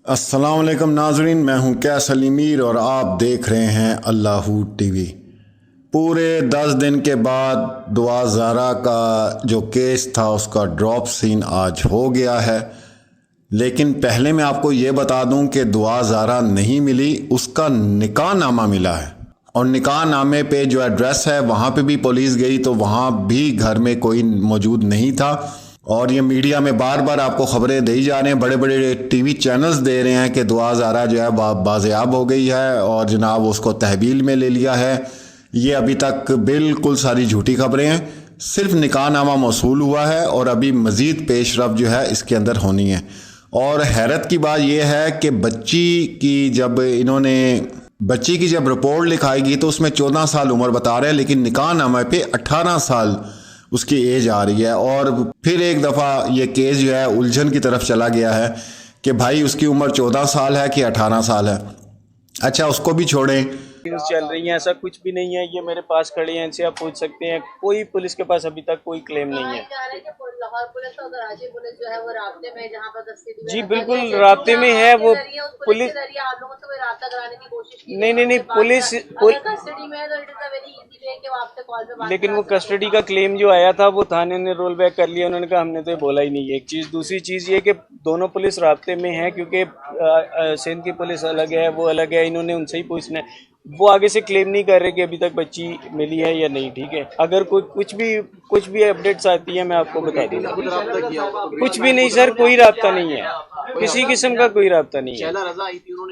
अस्सलाम वालेकुम नाजरीन, मैं हूं कैस अली मीर और आप देख रहे हैं अल्लाहू टीवी। पूरे 10 दिन के बाद दुआ ज़ारा का जो केस था उसका ड्रॉप सीन आज हो गया है। लेकिन पहले मैं आपको ये बता दूं कि दुआ ज़ारा नहीं मिली, उसका निकाह नामा मिला है। और निकाह नामे पे जो एड्रेस है वहाँ पे भी पुलिस गई तो वहाँ भी घर में कोई मौजूद नहीं था। और ये मीडिया में बार बार आपको खबरें दी जा रहे हैं, बड़े बड़े टीवी चैनल्स दे रहे हैं कि दुआ ज़ारा जो है बाज़याब हो गई है और जनाब उसको तहवील में ले लिया है। ये अभी तक बिल्कुल सारी झूठी खबरें हैं। सिर्फ निकाह नामा मौसूल हुआ है और अभी मज़ीद पेशरफ जो है इसके अंदर होनी है। और हैरत की बात यह है कि बच्ची की जब रिपोर्ट लिखाएगी तो उसमें 14 साल उम्र बता रहे हैं, लेकिन निकाह नामे पे 18 साल उसकी एज आ रही है। और फिर एक दफ़ा ये केस जो है उलझन की तरफ चला गया है कि भाई उसकी उम्र 14 साल है कि 18 साल है। अच्छा, उसको भी छोड़ें, चल रही है, ऐसा कुछ भी नहीं है। ये मेरे पास खड़े हैं, इनसे आप पूछ सकते हैं। कोई पुलिस के पास अभी तक कोई क्लेम नहीं है। लाहौर पुलिस और कराची पुलिस जो है वो राब्ते में, जहाँ पर जी बिल्कुल राब्ते में है वो पुलिस। आप लोगों से कोई राब्ता कराने की कोशिश की? नहीं पुलिस कस्टडी में है तो it is a very easy way कि वो आपसे कॉल पे बात। लेकिन वो कस्टडी का क्लेम जो आया था वो थाने ने रोल बैक कर लिया। उन्होंने कहा हमने तो बोला ही नहीं। एक चीज, दूसरी चीज ये कि दोनों पुलिस राब्ते में है, क्योंकि सिंध की पुलिस अलग है, वो अलग है। इन्होंने उनसे ही पूछना है। वो आगे से क्लेम नहीं कर रहे कि अभी तक बच्ची मिली है या नहीं। ठीक है, अगर कोई कुछ भी अपडेट्स आती है मैं आपको बता दूंगा। कुछ भी नहीं सर, कोई राब्ता नहीं है, किसी किस्म का कोई राब्ता नहीं है।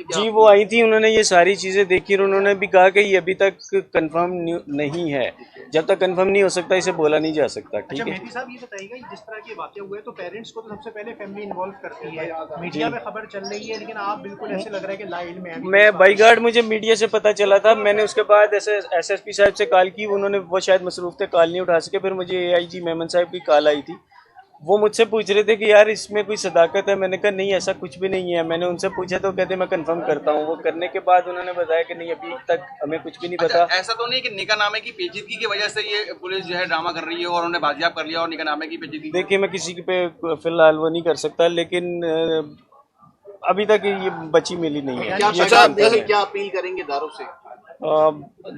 जी वो आई थी, उन्होंने ये सारी चीजें देखी और उन्होंने भी कहा कि ये अभी तक कंफर्म नहीं है। जब तक कंफर्म नहीं हो सकता इसे बोला नहीं जा सकता। ठीक है मेहदी साहब, ये बताइएगा जिस तरह के वाक़े हुए तो पेरेंट्स को तो सबसे पहले फैमिली इन्वॉल्व करती है, मीडिया में खबर चल रही है, लेकिन आप बिल्कुल ऐसे लग रहा है कि ला इल्म है। मैं बाईगार्ड, मुझे मीडिया से पता चला था। मैंने उसके बाद एसएसपी साहब से कॉल की, उन्होंने वो शायद मसरूफ थे, कॉल नहीं उठा सके। फिर मुझे एआईजी मेमन साहब की कॉल आई थी, वो मुझसे पूछ रहे थे कि यार इसमें कोई सदाकत है। मैंने कहा नहीं, ऐसा कुछ भी नहीं है। मैंने उनसे पूछा तो कहते मैं कंफर्म करता हूँ। वो करने के बाद उन्होंने बताया कि नहीं, अभी तक हमें कुछ भी नहीं पता। ऐसा तो नहीं कि निकाहनामे की पेचीदगी की वजह से ये पुलिस जो है ड्रामा कर रही है और उन्होंने बाजियाब कर लिया और निकाहनामे की पेचीदगी? देखिए, मैं किसी पे फिलहाल वो नहीं कर सकता, लेकिन अभी तक ये बच्ची मिली नहीं है। क्या अपील करेंगे दारों से?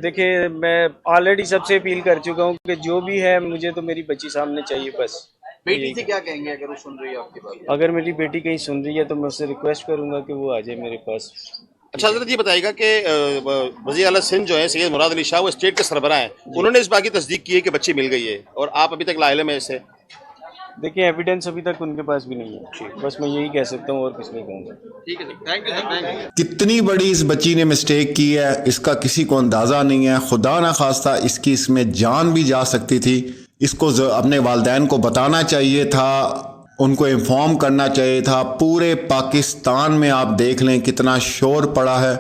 देखिए, मैं ऑलरेडी सबसे अपील कर चुका हूँ कि जो भी है मुझे तो मेरी बच्ची सामने चाहिए बस। बेटी से क्या कहेंगे अगर वो सुन रही है आपकी बात? अगर मेरी बेटी कहीं सुन रही है तो मैं उससे रिक्वेस्ट करूंगा कि वो आ जाए मेरे पास। अच्छा हजरत, ये बताइएगा कि वज़ीर आला सिंध जो है सैयद मुराद अली शाह, वो स्टेट के सरबराह हैं, उन्होंने इस बात की तस्दीक की है कि बच्ची मिल गई है और आप अभी तक लाइल में इसे? देखिए, एविडेंस अभी तक उनके पास भी नहीं है। बस मैं यही कह सकता हूँ और कुछ नहीं कहूँगा। ठीक है, thank you sir, thank you. कितनी बड़ी इस बच्ची ने मिस्टेक की है इसका किसी को अंदाज़ा नहीं है। खुदा ना खास्ता इसकी इसमें जान भी जा सकती थी। इसको अपने वालिदैन को बताना चाहिए था, उनको इन्फॉर्म करना चाहिए था। पूरे पाकिस्तान में आप देख लें कितना शोर पड़ा है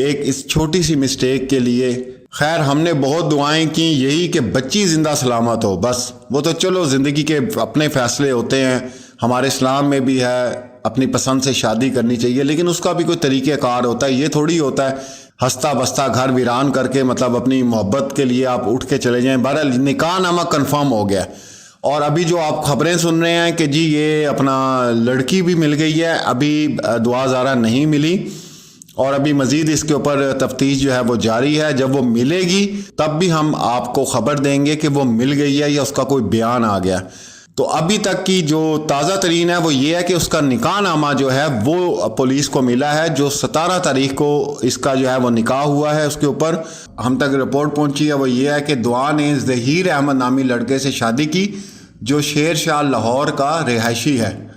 एक इस छोटी सी मिस्टेक के लिए। खैर, हमने बहुत दुआएं की यही कि बच्ची ज़िंदा सलामत हो। बस वो तो चलो ज़िंदगी के अपने फ़ैसले होते हैं, हमारे इस्लाम में भी है अपनी पसंद से शादी करनी चाहिए, लेकिन उसका भी कोई तरीक़ेकार होता है। ये थोड़ी होता है हंसता बसता घर वीरान करके, मतलब अपनी मोहब्बत के लिए आप उठ के चले जाएं। बहरहाल निकाह नामा कन्फर्म हो गया। और अभी जो आप खबरें सुन रहे हैं कि जी ये अपना लड़की भी मिल गई है, अभी दुआ ज़ारा नहीं मिली और अभी मज़ीद इसके ऊपर तफ्तीश जो है वो जारी है। जब वो मिलेगी तब भी हम आपको खबर देंगे कि वो मिल गई है या उसका कोई बयान आ गया। तो अभी तक की जो ताज़ा तरीन है वो ये है कि उसका निकाह नामा जो है वो पुलिस को मिला है, जो 17 तारीख को इसका जो है वो निकाह हुआ है। उसके ऊपर हम तक रिपोर्ट पहुंची है वो ये है कि दुआ ने ज़हीर अहमद नामी लड़के से शादी की, जो शेर शाह लाहौर का रिहायशी है।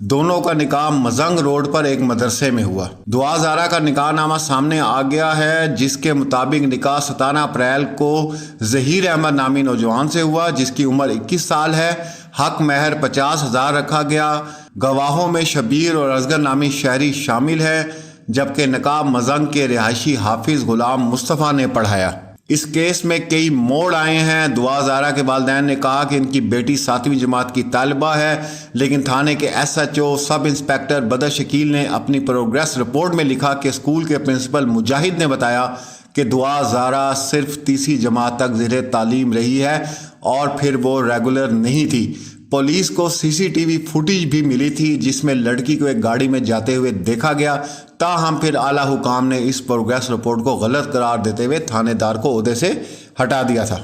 दोनों का निकाह मजंग रोड पर एक मदरसे में हुआ। दुआ ज़ारा का निकाह नामा सामने आ गया है, जिसके मुताबिक निकाह 17 अप्रैल को ज़हीर अहमद नामी नौजवान से हुआ, जिसकी उम्र 21 साल है। हक महर 50,000 रखा गया। गवाहों में शबीर और असगर नामी शहरी शामिल है, जबकि नकाब मजंग के रिहायशी हाफिज गुलाम मुस्तफ़ा ने पढ़ाया। इस केस में कई मोड़ आए हैं। दुआ ज़ारा के वालिदैन ने कहा कि इनकी बेटी 7वीं जमात की तालिबा है, लेकिन थाने के SHO सब इंस्पेक्टर बदर शकील ने अपनी प्रोग्रेस रिपोर्ट में लिखा कि स्कूल के प्रिंसिपल मुजाहिद ने बताया कि दुआ ज़ारा सिर्फ 3वीं जमात तक ज़ेर तालीम रही है और फिर वो रेगुलर नहीं थी। पुलिस को सीसीटीवी फुटेज भी मिली थी जिसमें लड़की को एक गाड़ी में जाते हुए देखा गया। ताहम फिर आला हुकाम ने इस प्रोग्रेस रिपोर्ट को गलत करार देते हुए थानेदार को ओहदे से हटा दिया था।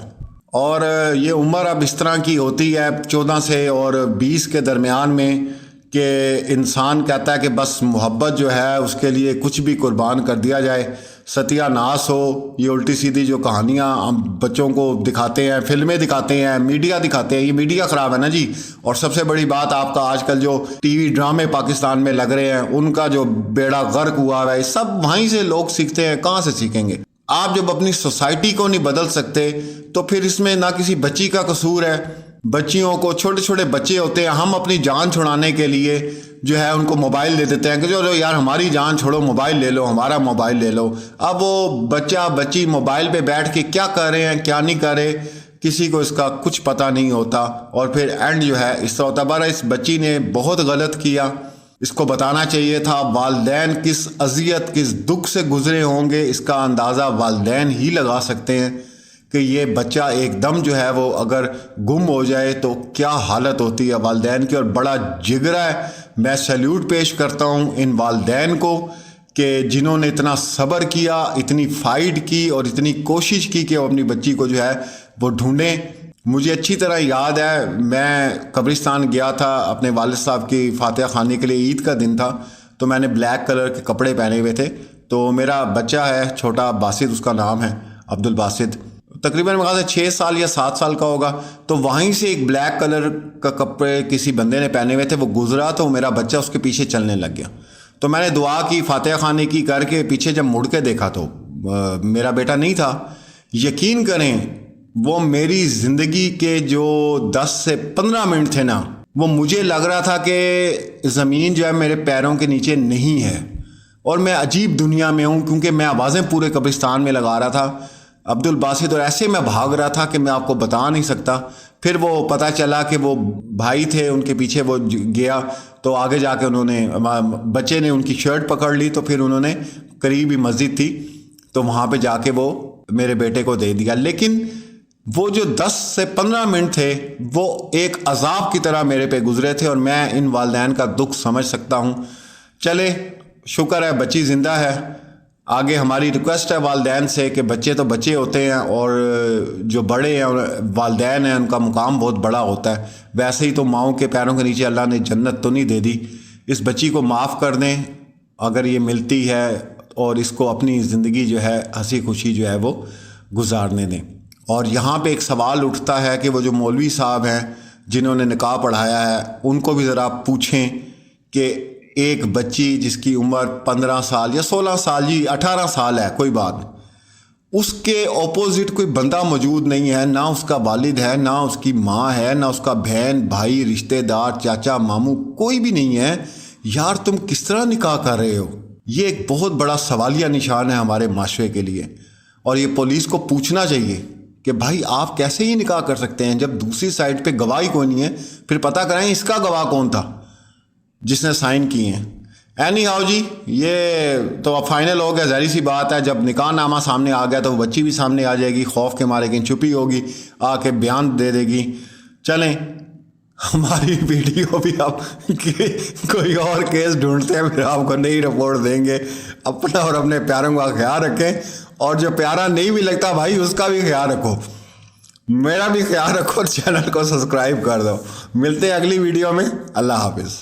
और ये उम्र अब इस तरह की होती है 14 से और 20 के दरमियान में कि इंसान कहता है कि बस मोहब्बत जो है उसके लिए कुछ भी कुर्बान कर दिया जाए, सत्यानाश हो। ये उल्टी सीधी जो कहानियाँ हम बच्चों को दिखाते हैं, फिल्में दिखाते हैं, मीडिया दिखाते हैं, ये मीडिया ख़राब है ना जी। और सबसे बड़ी बात आपका आजकल जो टीवी ड्रामे पाकिस्तान में लग रहे हैं उनका जो बेड़ा गर्क हुआ है, सब वहीं से लोग सीखते हैं। कहाँ से सीखेंगे? आप जब अपनी सोसाइटी को नहीं बदल सकते तो फिर इसमें ना किसी बच्ची का कसूर है। बच्चियों को, छोटे छोटे बच्चे होते हैं, हम अपनी जान छुड़ाने के लिए जो है उनको मोबाइल दे देते हैं कि चलो यार हमारी जान छोड़ो, मोबाइल ले लो, हमारा मोबाइल ले लो। अब वो बच्चा बच्ची मोबाइल पे बैठ के क्या कर रहे हैं क्या नहीं कर रहे किसी को इसका कुछ पता नहीं होता। और फिर एंड जो है इस तरह होता। बारह इस बच्ची ने बहुत गलत किया, इसको बताना चाहिए था। वालिदैन किस अजियत किस दुख से गुजरे होंगे इसका अंदाज़ा वालिदैन ही लगा सकते हैं कि ये बच्चा एकदम जो है वो अगर गुम हो जाए तो क्या हालत होती है वालिदैन की। और बड़ा जिगरा है, मैं सैल्यूट पेश करता हूँ इन वालिदैन को कि जिन्होंने इतना सब्र किया, इतनी फ़ाइट की और इतनी कोशिश की कि वो अपनी बच्ची को जो है वो ढूंढें। मुझे अच्छी तरह याद है, मैं कब्रिस्तान गया था अपने वालिद साहब की फातिहा खानी के लिए, ईद का दिन था, तो मैंने ब्लैक कलर के कपड़े पहने हुए थे। तो मेरा बच्चा है छोटा, बासित उसका नाम है, अब्दुल बासित, तकरीबन मेरे ख्याल से 6 साल या 7 साल का होगा। तो वहीं से एक ब्लैक कलर का कपड़े किसी बंदे ने पहने हुए थे, वो गुजरा तो मेरा बच्चा उसके पीछे चलने लग गया। तो मैंने दुआ की, फातिहा खानी की करके पीछे जब मुड़ के देखा तो मेरा बेटा नहीं था। यकीन करें वो मेरी ज़िंदगी के जो 10 से 15 मिनट थे ना, वो मुझे लग रहा था कि ज़मीन जो है मेरे पैरों के नीचे नहीं है और मैं अजीब दुनिया में हूँ, क्योंकि मैं आवाज़ें पूरे कब्रिस्तान में लगा रहा था अब्दुल बासित, और ऐसे मैं भाग रहा था कि मैं आपको बता नहीं सकता। फिर वो पता चला कि वो भाई थे, उनके पीछे वो गया तो आगे जाके उन्होंने, बच्चे ने उनकी शर्ट पकड़ ली, तो फिर उन्होंने करीब ही मस्जिद थी तो वहाँ पे जाके वो मेरे बेटे को दे दिया। लेकिन वो जो 10 से 15 मिनट थे वो एक अजाब की तरह मेरे पे गुजरे थे और मैं इन वालिदैन का दुख समझ सकता हूँ। चले, शुक्र है बच्ची ज़िंदा है। आगे हमारी रिक्वेस्ट है वालिदैन से कि बच्चे तो बच्चे होते हैं और जो बड़े हैं वालिदैन हैं उनका मुकाम बहुत बड़ा होता है। वैसे ही तो माओं के पैरों के नीचे अल्लाह ने जन्नत तो नहीं दे दी। इस बच्ची को माफ़ कर दें अगर ये मिलती है और इसको अपनी ज़िंदगी जो है हंसी खुशी जो है वो गुजारने दें। और यहाँ पे एक सवाल उठता है कि वो जो मौलवी साहब हैं जिन्होंने निकाह पढ़ाया है उनको भी ज़रा पूछें कि एक बच्ची जिसकी उम्र 15 साल या 16 साल जी 18 साल है, कोई बात नहीं, उसके ऑपोजिट कोई बंदा मौजूद नहीं है, ना उसका वालिद है, ना उसकी माँ है, ना उसका बहन भाई रिश्तेदार चाचा मामू कोई भी नहीं है। यार तुम किस तरह निकाह कर रहे हो? ये एक बहुत बड़ा सवालिया निशान है हमारे माशरे के लिए। और ये पुलिस को पूछना चाहिए कि भाई आप कैसे ये निकाह कर सकते हैं जब दूसरी साइड पे गवाही कोई नहीं है। फिर पता करें इसका गवाह कौन था जिसने साइन किए हैं। एनी हाउ जी, ये तो अब फाइनल हो गया। ज़ाहिर सी बात है जब निकाह नामा सामने आ गया तो वो बच्ची भी सामने आ जाएगी, खौफ के मारे कहीं छुपी होगी, आके बयान दे देगी। चलें, हमारी वीडियो भी आप कोई और केस ढूंढते हैं फिर आपको नई रिपोर्ट देंगे। अपना और अपने प्यारों का ख्याल रखें और जो प्यारा नहीं भी लगता भाई उसका भी ख्याल रखो, मेरा भी ख्याल रखो, चैनल को सब्सक्राइब कर दो। मिलते हैं अगली वीडियो में। अल्लाह हाफिज़।